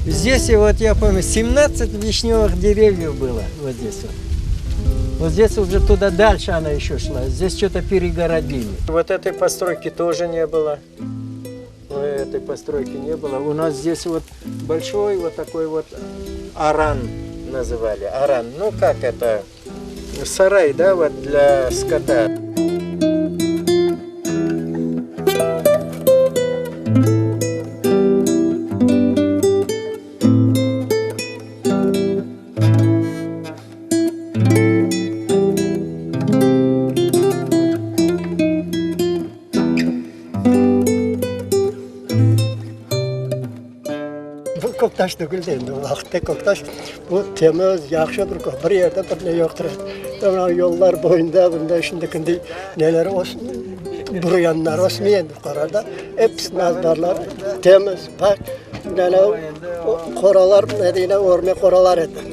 Здесь, вот я помню, 17 вишневых деревьев было вот здесь вот. Вот здесь уже туда дальше она еще шла. Здесь что-то перегородили. Вот этой постройки тоже не было. Этой постройки не было. У нас здесь вот большой вот такой вот аран называли. Аран. Ну как это? Сарай, да, вот для скота. Көкташ түгілді енді уақытта көкташ бұл теміз жақшы бір жерде бір не жоқ тұрады. Мына жоллар бойында бұнда ішіндікіндей нелер бұрыянлар осымен енді қарада hepsinin azbarlar temiz bak koralar Medine orme koralar edi.